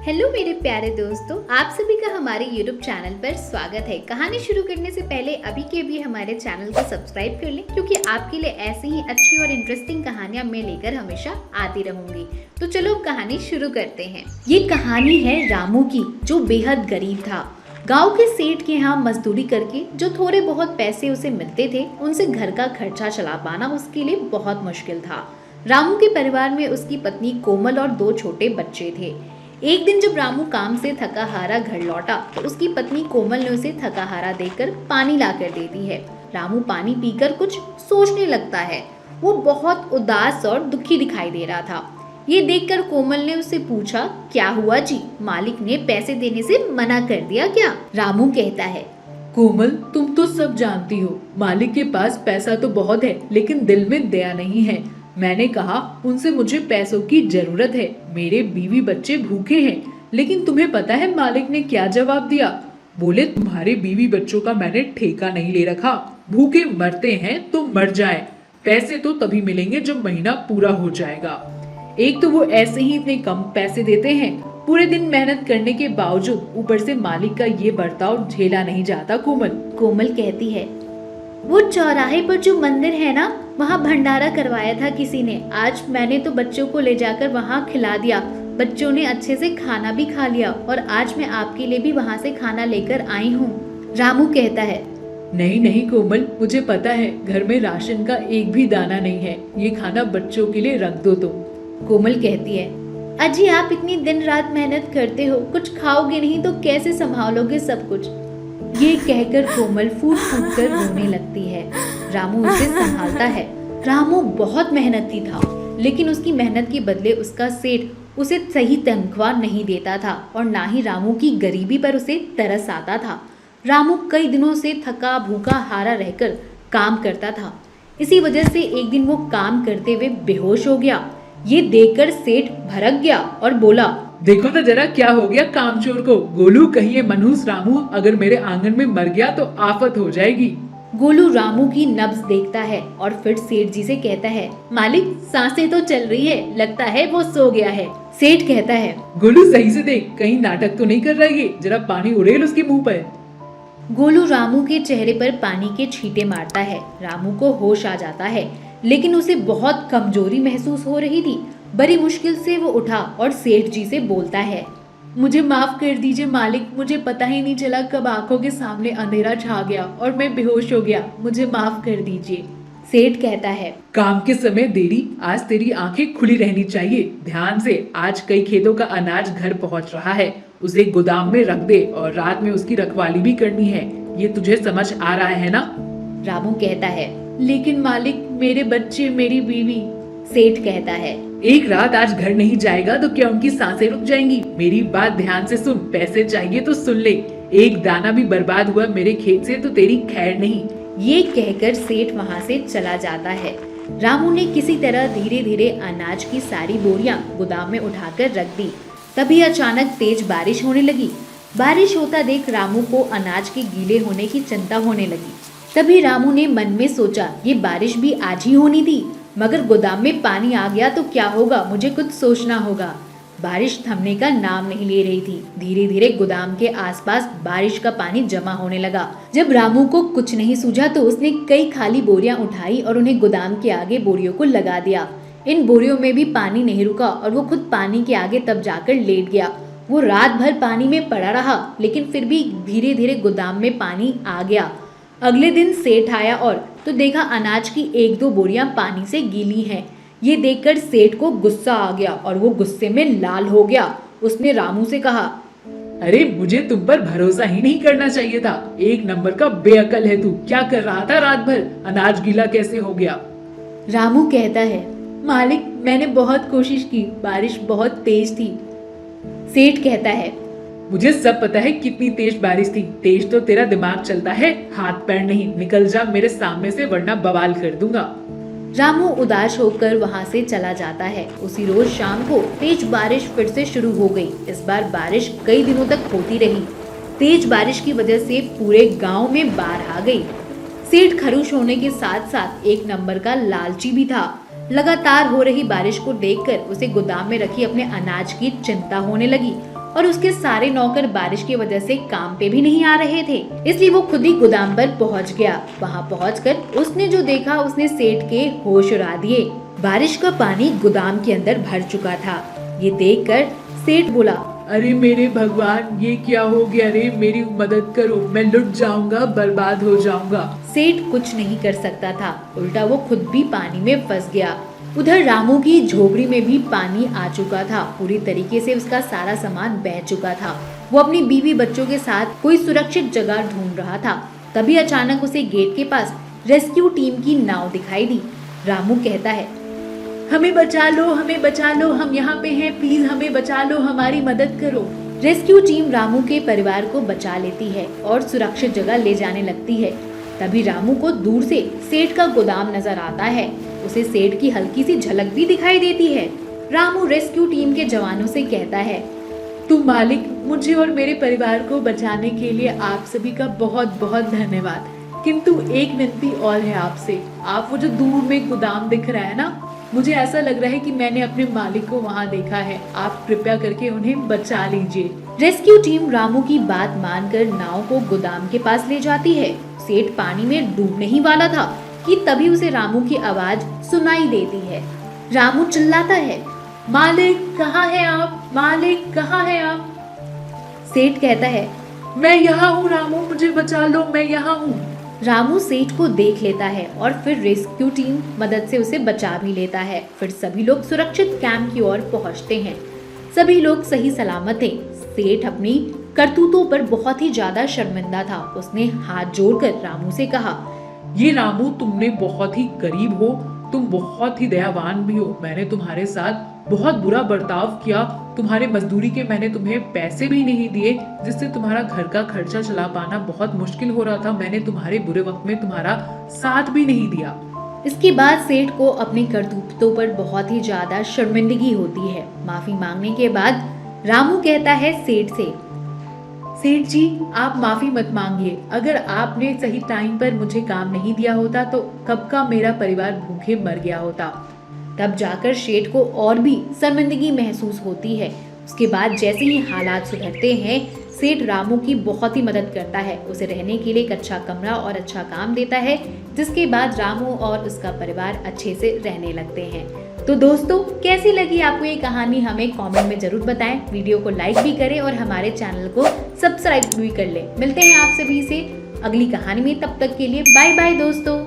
Hello मेरे प्यारे दोस्तों, आप सभी का हमारे YouTube चैनल पर स्वागत है। कहानी शुरू करने से पहले अभी के भी हमारे चैनल को सब्सक्राइब कर लें, क्योंकि आपके लिए ऐसी ही अच्छी और इंटरेस्टिंग कहानियां मैं लेकर हमेशा आती रहूंगी। तो चलो अब कहानी शुरू करते हैं। ये कहानी है रामू की, जो बेहद गरीब था। गांव के सेठ के यहाँ मजदूरी करके जो थोड़े बहुत पैसे उसे मिलते थे, उनसे घर का खर्चा चला पाना उसके लिए बहुत मुश्किल था। रामू के परिवार में उसकी पत्नी कोमल और 2 छोटे बच्चे थे। एक दिन जब रामू काम से थका हारा घर लौटा तो उसकी पत्नी कोमल ने उसे थका हारा देखकर पानी लाकर दे दी है। रामू पानी पीकर कुछ सोचने लगता है। वो बहुत उदास और दुखी दिखाई दे रहा था। ये देखकर कोमल ने उससे पूछा, क्या हुआ जी, मालिक ने पैसे देने से मना कर दिया क्या? रामू कहता है, कोमल, तुम तो सब जानती हो, मालिक के पास पैसा तो बहुत है, लेकिन दिल में दया नहीं है। मैंने कहा उनसे मुझे पैसों की जरूरत है, मेरे बीवी बच्चे भूखे हैं। लेकिन तुम्हें पता है मालिक ने क्या जवाब दिया? बोले, तुम्हारे बीवी बच्चों का मैंने ठेका नहीं ले रखा, भूखे मरते हैं तो मर जाए, पैसे तो तभी मिलेंगे जब महीना पूरा हो जाएगा। एक तो वो ऐसे ही इतने कम पैसे देते हैं, पूरे दिन मेहनत करने के बावजूद ऊपर से मालिक का ये बर्ताव झेला नहीं जाता। कोमल कहती है, वो चौराहे पर जो मंदिर है ना, वहाँ भंडारा करवाया था किसी ने। आज मैंने तो बच्चों को ले जाकर वहाँ खिला दिया। बच्चों ने अच्छे से खाना भी खा लिया और आज मैं आपके लिए भी वहाँ से खाना लेकर आई हूँ। रामू कहता है, नहीं नहीं कोमल, मुझे पता है घर में राशन का एक भी दाना नहीं है, ये खाना बच्चों के लिए रख दो तुम। कोमल कहती है, अजी आप इतनी दिन रात मेहनत करते हो, कुछ खाओगे नहीं तो कैसे संभालोगे सब कुछ? ये कहकर कोमल फूट फूट कर रोने लगती है। रामू उसे संभालता है। रामू बहुत मेहनती था, लेकिन उसकी मेहनत के बदले उसका सेठ उसे सही तनख्वाह नहीं देता था और ना ही रामू की गरीबी पर उसे तरस आता था। रामू कई दिनों से थका भूखा हारा रहकर काम करता था। इसी वजह से एक दिन वो काम करते हुए बेहोश हो गया। ये देखकर सेठ भड़क गया और बोला, देखो तो जरा क्या हो गया कामचोर को। गोलू, कहीं ये मनहूस रामू अगर मेरे आंगन में मर गया तो आफत हो जाएगी। गोलू रामू की नब्ज देखता है और फिर सेठ जी से कहता है, मालिक सांसें तो चल रही है, लगता है वो सो गया है। सेठ कहता है, गोलू सही से देख, कहीं नाटक तो नहीं कर रहा है, जरा पानी उड़ेल उसके मुंह पर। गोलू रामू के चेहरे पर पानी के छींटे मारता है। रामू को होश आ जाता है, लेकिन उसे बहुत कमजोरी महसूस हो रही थी। बड़ी मुश्किल से वो उठा और सेठ जी से बोलता है, मुझे माफ कर दीजिए मालिक, मुझे पता ही नहीं चला कब आंखों के सामने अंधेरा छा गया और मैं बेहोश हो गया, मुझे माफ कर दीजिए। सेठ कहता है, काम के समय देरी, आज तेरी आंखें खुली रहनी चाहिए। ध्यान से, आज कई खेतों का अनाज घर पहुंच रहा है, उसे गोदाम में रख दे और रात में उसकी रखवाली भी करनी है। ये तुझे समझ आ रहा है ना? रामू कहता है, लेकिन मालिक मेरे बच्चे, मेरी बीवी। सेठ कहता है, एक रात आज घर नहीं जाएगा तो क्या उनकी सांसें रुक जाएंगी? मेरी बात ध्यान से सुन, पैसे चाहिए तो सुन ले, एक दाना भी बर्बाद हुआ मेरे खेत से तो तेरी खैर नहीं। ये कहकर सेठ वहाँ से चला जाता है। रामू ने किसी तरह धीरे धीरे अनाज की सारी बोरियां गोदाम में उठाकर रख दी। तभी अचानक तेज बारिश होने लगी। बारिश होता देख रामू को अनाज के गीले होने की चिंता होने लगी। तभी रामू ने मन में सोचा, ये बारिश भी आज ही होनी थी, मगर गोदाम में पानी आ गया तो क्या होगा, मुझे कुछ सोचना होगा। बारिश थमने का नाम नहीं ले रही थी। धीरे धीरे गोदाम के आसपास बारिश का पानी जमा होने लगा। जब रामू को कुछ नहीं सूझा तो उसने कई खाली बोरियां उठाई और उन्हें गोदाम के आगे बोरियों को लगा दिया। इन बोरियों में भी पानी नहीं रुका और वो खुद पानी के आगे तब जाकर लेट गया। वो रात भर पानी में पड़ा रहा, लेकिन फिर भी धीरे धीरे गोदाम में पानी आ गया। अगले दिन सेठ आया और तो देखा अनाज की 1-2 बोरियां पानी से गीली हैं। ये देखकर सेठ को गुस्सा आ गया और वो गुस्से में लाल हो गया। उसने रामू से कहा, अरे मुझे तुम पर भरोसा ही नहीं करना चाहिए था, एक नंबर का बेअकल है तू। क्या कर रहा था रात भर? अनाज गीला कैसे हो गया? रामू कहता है, मालिक मैंने बहुत कोशिश की, बारिश बहुत तेज थी। सेठ कहता है, मुझे सब पता है कितनी तेज बारिश थी, तेज तो तेरा दिमाग चलता है, हाथ पैर नहीं। निकल जा मेरे सामने से, वरना बवाल कर दूंगा। रामू उदास होकर वहां से चला जाता है। उसी रोज शाम को तेज बारिश फिर से शुरू हो गई। इस बार बारिश कई दिनों तक होती रही। तेज बारिश की वजह से पूरे गांव में बाढ़ आ गई। सेठ खरुश होने के साथ साथ एक नंबर का लालची भी था। लगातार हो रही बारिश को देखकर उसे गोदाम में रखी अपने अनाज की चिंता होने लगी और उसके सारे नौकर बारिश की वजह से काम पे भी नहीं आ रहे थे, इसलिए वो खुद ही गोदाम पर पहुंच गया। वहां पहुंचकर उसने जो देखा उसने सेठ के होश उड़ा दिए। बारिश का पानी गोदाम के अंदर भर चुका था। ये देखकर सेठ बोला, अरे मेरे भगवान, ये क्या हो गया रे, मेरी मदद करो, मैं लुट जाऊंगा, बर्बाद हो जाऊंगा। सेठ कुछ नहीं कर सकता था, उल्टा वो खुद भी पानी में फंस गया। उधर रामू की झोपड़ी में भी पानी आ चुका था। पूरी तरीके से उसका सारा सामान बह चुका था। वो अपनी बीवी बच्चों के साथ कोई सुरक्षित जगह ढूंढ रहा था। तभी अचानक उसे गेट के पास रेस्क्यू टीम की नाव दिखाई दी। रामू कहता है, हमें बचा लो, हमें बचा लो, हम यहाँ पे हैं, प्लीज हमें बचा लो, हमारी मदद करो। रेस्क्यू टीम रामू के परिवार को बचा लेती है और सुरक्षित जगह ले जाने लगती है। तभी रामू को दूर से सेठ का गोदाम नजर आता है। उसे सेठ की हल्की सी झलक भी दिखाई देती है। रामू रेस्क्यू टीम के जवानों से कहता है, तुम मालिक, मुझे और मेरे परिवार को बचाने के लिए आप सभी का बहुत बहुत धन्यवाद। किंतु एक विनती और है आपसे। आप वो जो दूर में गोदाम दिख रहा है ना, मुझे ऐसा लग रहा है कि मैंने अपने मालिक को वहाँ देखा है। आप कृपया करके उन्हें बचा लीजिए। रेस्क्यू टीम रामू की बात मानकर नाव को गोदाम के पास ले जाती है। सेठ पानी में डूबने ही वाला था कि तभी उसे रामू की आवाज सुनाई देती है। रामू चिल्लाता है, मालिक कहाँ है आप, मालिक कहाँ है आप। सेठ कहता है, मैं यहाँ हूँ रामू, मुझे बचा लो, मैं यहाँ हूँ। रामू सेठ को देख लेता है और फिर रेस्क्यू टीम मदद से उसे बचा भी लेता है। फिर सभी लोग सुरक्षित कैंप की ओर पहुंचते हैं। सभी लोग सही सलामत थे। सेठ अपनी करतूतों पर बहुत ही ज्यादा शर्मिंदा था। उसने हाथ जोड़कर रामू से कहा, ये रामू, तुमने बहुत ही गरीब हो, तुम बहुत ही दयावान भी हो। मैंने तुम्हारे साथ बहुत बुरा बर्ताव किया। तुम्हारे मजदूरी के मैंने तुम्हें पैसे भी नहीं दिए, जिससे तुम्हारा घर का खर्चा चला पाना बहुत मुश्किल हो रहा था। मैंने तुम्हारे बुरे वक्त में तुम्हारा साथ भी नहीं दिया। इसके बाद सेठ को अपनी करतूतों पर बहुत ही ज्यादा शर्मिंदगी होती है। माफी मांगने के बाद रामू कहता है सेठ से, सेठ जी, आप माफी मत मांगिए। अगर आपने सही टाइम पर मुझे काम नहीं दिया होता तो कब का मेरा परिवार भूखे मर गया होता। तब जाकर सेठ को और भी शर्मिंदगी महसूस होती है। उसके बाद जैसे ही हालात सुधरते हैं, सेठ रामू की बहुत ही मदद करता है। उसे रहने के लिए एक अच्छा कमरा और अच्छा काम देता है, जिसके बाद रामू और उसका परिवार अच्छे से रहने लगते हैं। तो दोस्तों, कैसी लगी आपको ये कहानी हमें कमेंट में जरूर बताएं। वीडियो को लाइक भी करें और हमारे चैनल को सब्सक्राइब भी कर लें। मिलते हैं आप सभी से अगली कहानी में, तब तक के लिए बाय बाय दोस्तों।